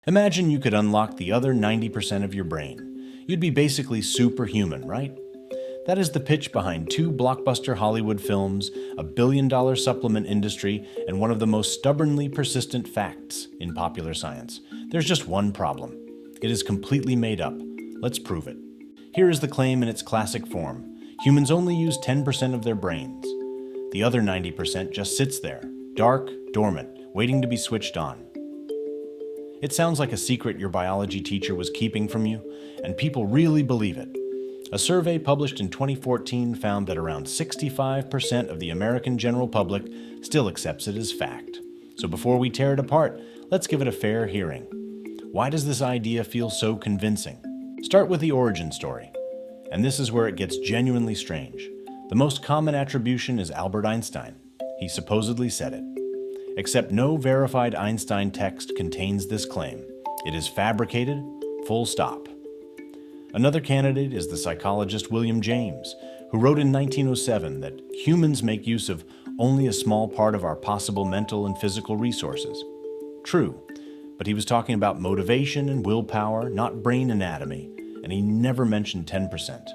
Imagine you could unlock the other 90% of your brain. You'd be basically superhuman, right? That is the pitch behind two blockbuster Hollywood films, a billion-dollar supplement industry, and one of the most stubbornly persistent facts in popular science. There's just one problem. It is completely made up. Let's prove it. Here is the claim in its classic form. Humans only use 10% of their brains. The other 90% just sits there, dark, dormant, waiting to be switched on. It sounds like a secret your biology teacher was keeping from you, and people really believe it. A survey published in 2014 found that around 65% of the American general public still accepts it as fact. So before we tear it apart, let's give it a fair hearing. Why does this idea feel so convincing? Start with the origin story. And this is where it gets genuinely strange. The most common attribution is Albert Einstein. He supposedly said it. Except no verified Einstein text contains this claim. It is fabricated, full stop. Another candidate is the psychologist William James, who wrote in 1907 that humans make use of only a small part of our possible mental and physical resources. True, but he was talking about motivation and willpower, not brain anatomy, and he never mentioned 10%.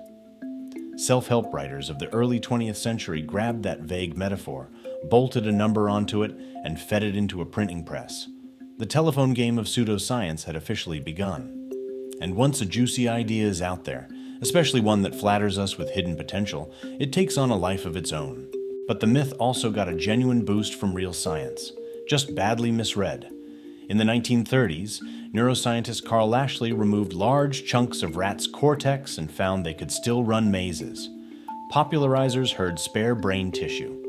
Self-help writers of the early 20th century grabbed that vague metaphor, bolted a number onto it, and fed it into a printing press. The telephone game of pseudoscience had officially begun. And once a juicy idea is out there, especially one that flatters us with hidden potential, it takes on a life of its own. But the myth also got a genuine boost from real science, just badly misread. In the 1930s, neuroscientist Carl Lashley removed large chunks of rats' cortex and found they could still run mazes. Popularizers heard spare brain tissue.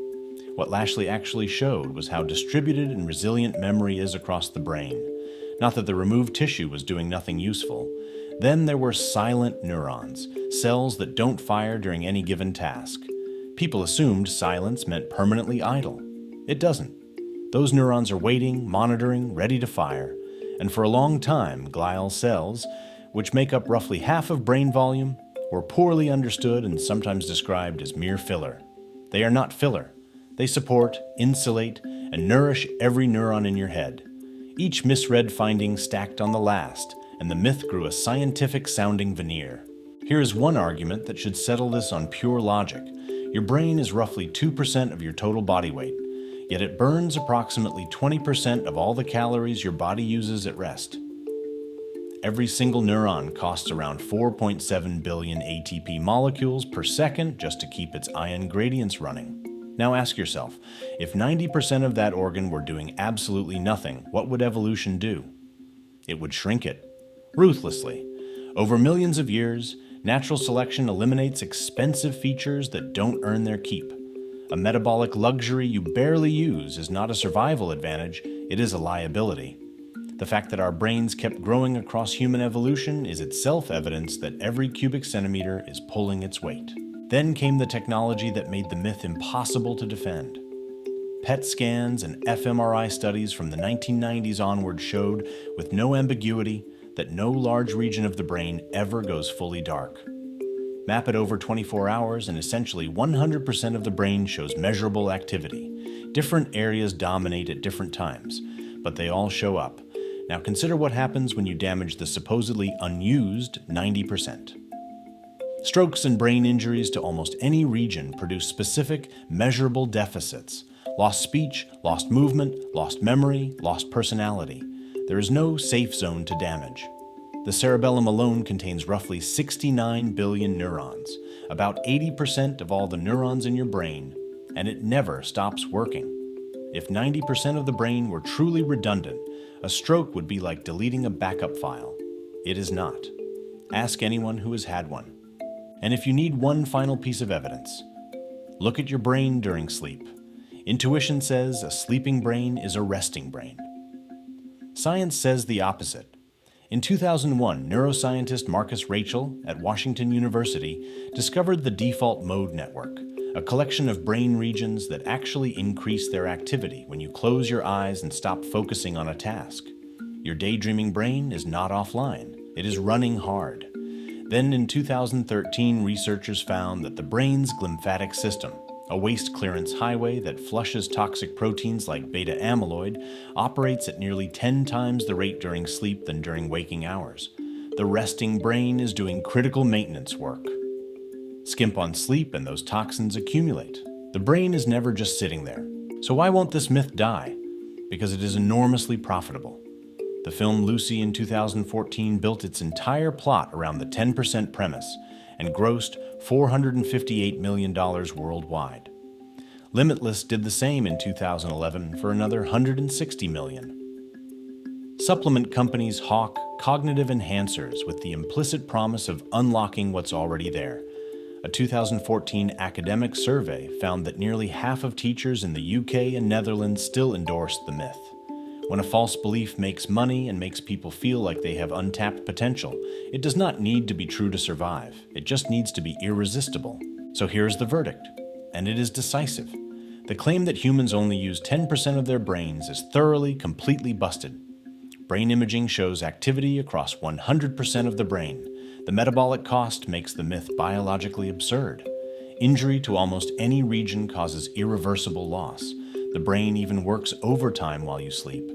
What Lashley actually showed was how distributed and resilient memory is across the brain. Not that the removed tissue was doing nothing useful. Then there were silent neurons, cells that don't fire during any given task. People assumed silence meant permanently idle. It doesn't. Those neurons are waiting, monitoring, ready to fire. And for a long time, glial cells, which make up roughly half of brain volume, were poorly understood and sometimes described as mere filler. They are not filler. They support, insulate, and nourish every neuron in your head. Each misread finding stacked on the last, and the myth grew a scientific-sounding veneer. Here is one argument that should settle this on pure logic. Your brain is roughly 2% of your total body weight, yet it burns approximately 20% of all the calories your body uses at rest. Every single neuron costs around 4.7 billion ATP molecules per second just to keep its ion gradients running. Now ask yourself, if 90% of that organ were doing absolutely nothing, what would evolution do? It would shrink it, ruthlessly. Over millions of years, natural selection eliminates expensive features that don't earn their keep. A metabolic luxury you barely use is not a survival advantage, it is a liability. The fact that our brains kept growing across human evolution is itself evidence that every cubic centimeter is pulling its weight. Then came the technology that made the myth impossible to defend. PET scans and fMRI studies from the 1990s onward showed, with no ambiguity, that no large region of the brain ever goes fully dark. Map it over 24 hours and essentially 100% of the brain shows measurable activity. Different areas dominate at different times, but they all show up. Now consider what happens when you damage the supposedly unused 90%. Strokes and brain injuries to almost any region produce specific, measurable deficits. Lost speech, lost movement, lost memory, lost personality. There is no safe zone to damage. The cerebellum alone contains roughly 69 billion neurons, about 80% of all the neurons in your brain, and it never stops working. If 90% of the brain were truly redundant, a stroke would be like deleting a backup file. It is not. Ask anyone who has had one. And if you need one final piece of evidence, look at your brain during sleep. Intuition says a sleeping brain is a resting brain. Science says the opposite. In 2001, neuroscientist Marcus Rachel at Washington University discovered the default mode network, a collection of brain regions that actually increase their activity when you close your eyes and stop focusing on a task. Your daydreaming brain is not offline. It is running hard. Then in 2013, researchers found that the brain's glymphatic system, A waste clearance highway that flushes toxic proteins like beta amyloid operates at nearly 10 times the rate during sleep than during waking hours. The resting brain is doing critical maintenance work. Skimp on sleep and those toxins accumulate. The brain is never just sitting there. So why won't this myth die? Because it is enormously profitable. The film Lucy in 2014 built its entire plot around the 10% premise and grossed $458 million worldwide. Limitless did the same in 2011 for another $160 million. Supplement companies hawk cognitive enhancers with the implicit promise of unlocking what's already there. A 2014 academic survey found that nearly half of teachers in the UK and Netherlands still endorsed the myth. When a false belief makes money and makes people feel like they have untapped potential, it does not need to be true to survive. It just needs to be irresistible. So here's the verdict, and it is decisive. The claim that humans only use 10% of their brains is thoroughly, completely busted. Brain imaging shows activity across 100% of the brain. The metabolic cost makes the myth biologically absurd. Injury to almost any region causes irreversible loss. The brain even works overtime while you sleep.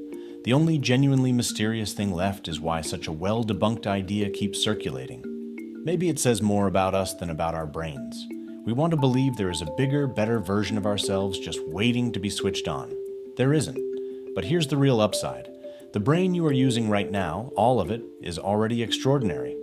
The only genuinely mysterious thing left is why such a well-debunked idea keeps circulating. Maybe it says more about us than about our brains. We want to believe there is a bigger, better version of ourselves just waiting to be switched on. There isn't. But here's the real upside. The brain you are using right now, all of it, is already extraordinary.